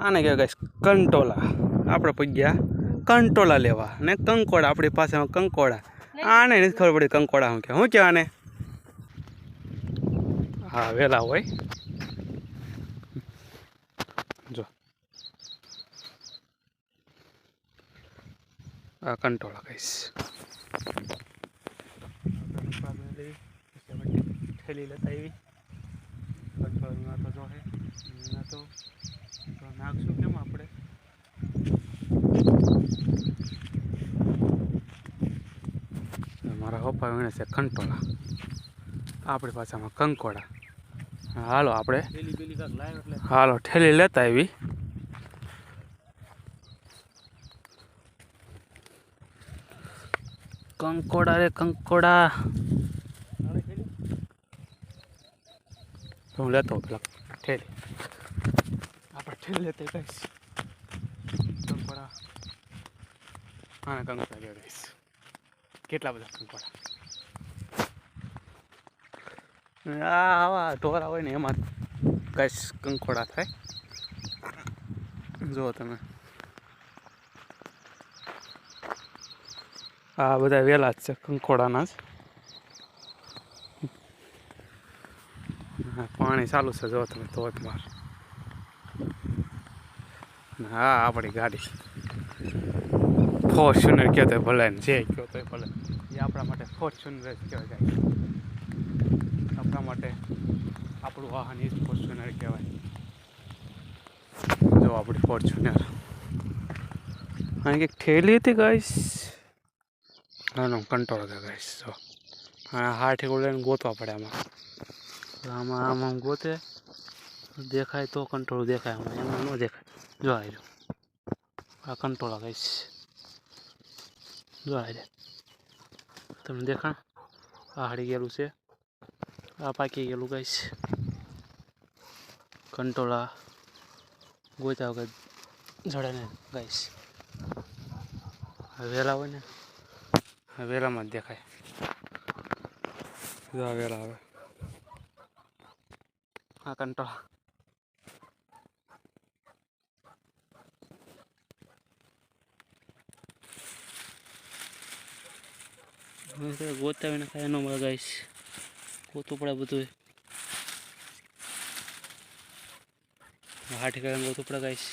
આને કહેવાય ગાઈસ કંટોલા. આપણે પગ્યા કંટોલા લેવા ને કંકોડા આપણી પાસે કંકોડા. આને નથી ખબર પડી કંકોડા શું કે શું કહેવાય આને. હા વેલા હોય જો આ કંટોલા કહીશ. ઠેલી લેતા આવી કંટોળીમાં તો જો હે એના તો નાખશું કેમ આપણે. મારા પપ્પા વીણે છે કંટોળા, આપણી પાસેમાં કંકોડા. હાલો આપણે હાલો ઠેલી લેતા આવી. કંકોડા રે કંકોડા હું લેતો પેલા ઠેલી. આપણે ઠેલી લેતા કહીશ કંકોડા. હા કંકોડા લેવા કહીશ. કેટલા બધા કંકોડા. આવા ઢોરા હોય ને એમાં કઈશ કંકોડા થાય. જુઓ તમે આ બધા વેલા જ છે કંકોડાના જ. પાણી ચાલુ છે જો તમે ધોધમાર. હા આપણી ગાડી ફોર્ચ્યુનર કહો તો ભલે ને જે કહો તો ભલે, એ આપણા માટે ફોર્ચ્યુનર જ કહેવાય. આપણા માટે આપણું વાહન એ જ ફોર્ચ્યુનર કહેવાય. જો આપણી ફોર્ચ્યુનર અહીં કંઈક ઠેલી હતી ગાઈશ. નાનો કંટ્રોલ હતો ગાઈશ. જો હા હાથી લઈને ગોતવા પડે આમાં આમ ગોતે દેખાય તો કંટ્રોલ દેખાય. એમાં ન દેખાય. જો આવ્યો આ કંટ્રોલ ગાઈશ. જો આ તમને દેખાણ આ હાડી ગયેલું છે, આ પાકી ગયેલું ગાઈશ. કંટોળા ગોત્યા વગર જડે ને ગાઈશ. વેલા હોય ને વેલામાં જ દેખાય. જો વેલા આવે આ કંટોળા. ગોતા વિના કાંઈ ન મળે ગાઈશ. ગોતવું પડે બધું. હાથી કરીને ગોતવું પડે ગાઈશ.